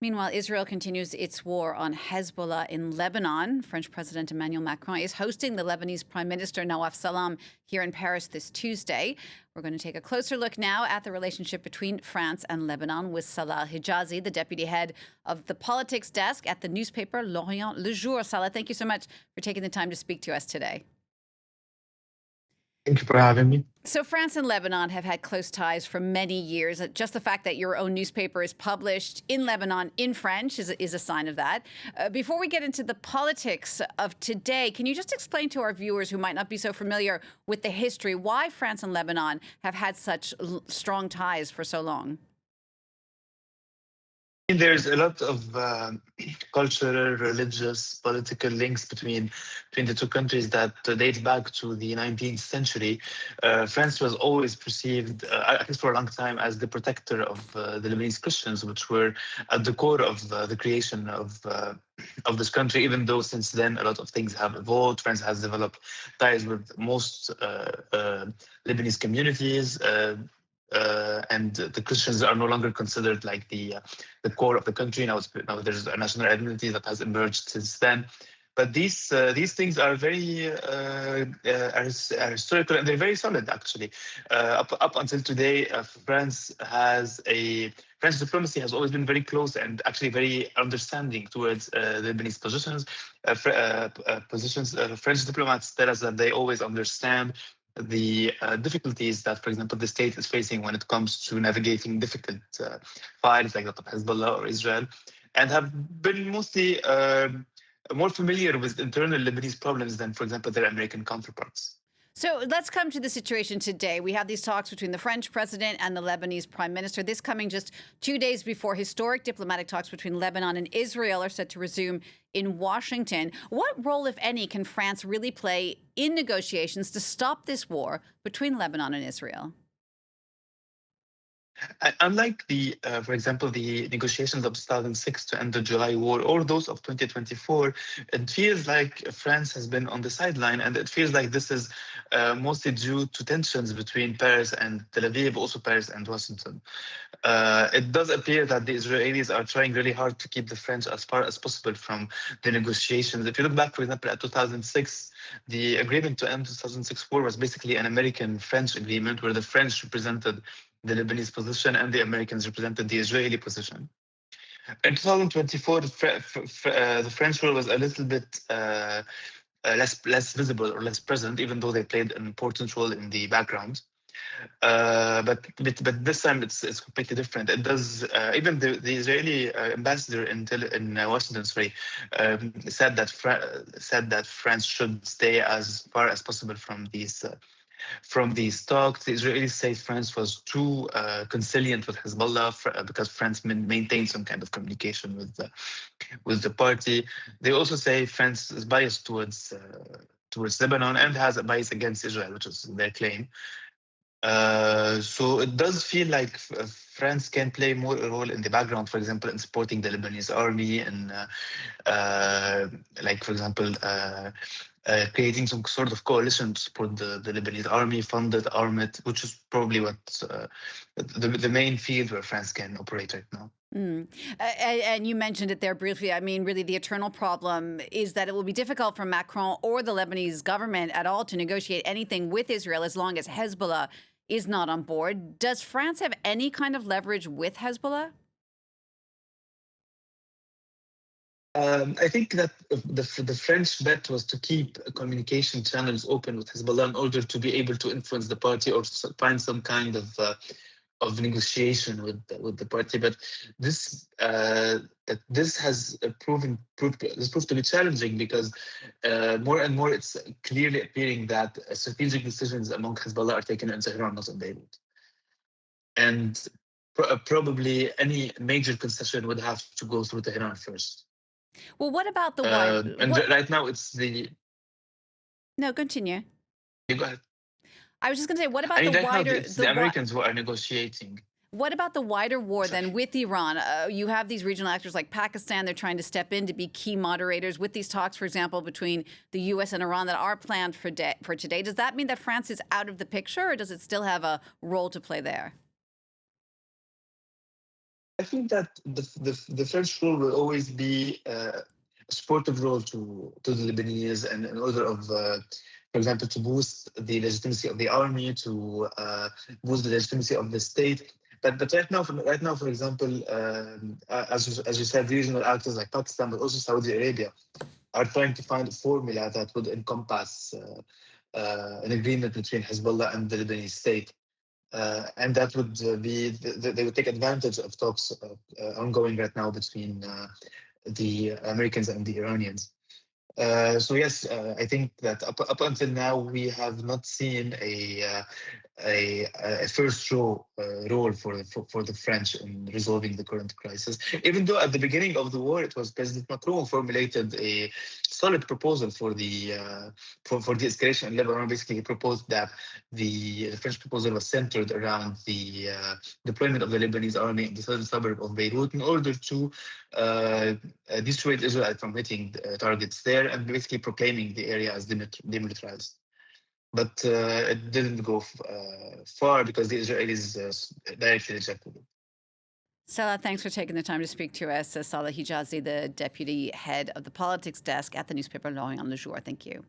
Meanwhile, Israel continues its war on Hezbollah in Lebanon. French President Emmanuel Macron is hosting the Lebanese Prime Minister Nawaf Salam here in Paris this Tuesday. We're going to take a closer look now at the relationship between France and Lebanon with Salah Hijazi, the deputy head of the politics desk at the newspaper L'Orient-Le Jour. Salah, thank you so much for taking the time to speak to us today. Thank you for having me. So France and Lebanon have had close ties for many years. Just the fact that your own newspaper is published in Lebanon in French is a sign of that. Before we get into the politics of today, can you just explain to our viewers who might not be so familiar with the history why France and Lebanon have had such strong ties for so long? There's a lot of cultural, religious, political links between the two countries that date back to the 19th century. France was always perceived, at least for a long time, as the protector of the Lebanese Christians, which were at the core of the creation of this country. Even though since then a lot of things have evolved, France has developed ties with most Lebanese communities. And the Christians are no longer considered like the core of the country. Now there's a national identity that has emerged since then. But these things are very are historical, and they're very solid actually. Up until today, French diplomacy has always been very close and actually very understanding towards the Lebanese positions. French diplomats tell us that they always understand the difficulties that, for example, the state is facing when it comes to navigating difficult files like that of Hezbollah or Israel, and have been mostly more familiar with internal Lebanese problems than, for example, their American counterparts. So let's come to the situation today. We have these talks between the French president and the Lebanese prime minister. This coming just 2 days before historic diplomatic talks between Lebanon and Israel are set to resume in Washington. What role, if any, can France really play in negotiations to stop this war between Lebanon and Israel? Unlike for example, the negotiations of 2006 to end the July war or those of 2024, it feels like France has been on the sideline, and it feels like this is mostly due to tensions between Paris and Tel Aviv, also Paris and Washington. It does appear that the Israelis are trying really hard to keep the French as far as possible from the negotiations. If you look back, for example, at 2006, the agreement to end 2006 war was basically an American-French agreement where the French represented the Lebanese position and the Americans represented the Israeli position. In 2024, the French role was a little bit less visible or less present, even though they played an important role in the background. But this time it's completely different. It does even the Israeli ambassador in Washington, said that France should stay as far as possible from these talks. The Israelis say France was too conciliant with Hezbollah because France maintained some kind of communication with the party. They also say France is biased towards Lebanon and has a bias against Israel, which is their claim. So it does feel like France can play more a role in the background, for example, in supporting the Lebanese army and, like, for example, creating some sort of coalition to support the Lebanese army, funded, armed, which is probably what the main field where France can operate right now. And you mentioned it there briefly. I mean, really, the eternal problem is that it will be difficult for Macron or the Lebanese government at all to negotiate anything with Israel as long as Hezbollah is not on board. Does France have any kind of leverage with Hezbollah? I think that the French bet was to keep communication channels open with Hezbollah in order to be able to influence the party or find some kind of negotiation with the party. But this has proved to be challenging because more and more it's clearly appearing that strategic decisions among Hezbollah are taken in Tehran, not in Beirut. And probably any major concession would have to go through Tehran first. Well, what about the wider? Right now it's the. No, continue. You go ahead. I was just going to say, what about the right wider? Now it's the Americans who are negotiating. What about the wider war then with Iran? You have these regional actors like Pakistan. They're trying to step in to be key moderators with these talks, for example, between the U.S. and Iran that are planned for today. Does that mean that France is out of the picture, or does it still have a role to play there? I think that the French role will always be a supportive role to the Lebanese, and in order of, for example, to boost the legitimacy of the army, to boost the legitimacy of the state. But right now, for example, as you said, regional actors like Pakistan, but also Saudi Arabia, are trying to find a formula that would encompass an agreement between Hezbollah and the Lebanese state. And that would they would take advantage of talks ongoing right now between the Americans and the Iranians. So yes, I think that up until now we have not seen a first role for the French in resolving the current crisis. Even though at the beginning of the war, it was President Macron who formulated a solid proposal for the escalation in Lebanon. Basically, he proposed that the French proposal was centered around the deployment of the Lebanese army in the southern suburb of Beirut in order to dissuade Israel from hitting targets there, and basically proclaiming the area as demilitarized. But it didn't go far because the Israelis directly rejected it. Salah, thanks for taking the time to speak to us. Salah Hijazi, the deputy head of the politics desk at the newspaper L'Orient-Le Jour. Thank you.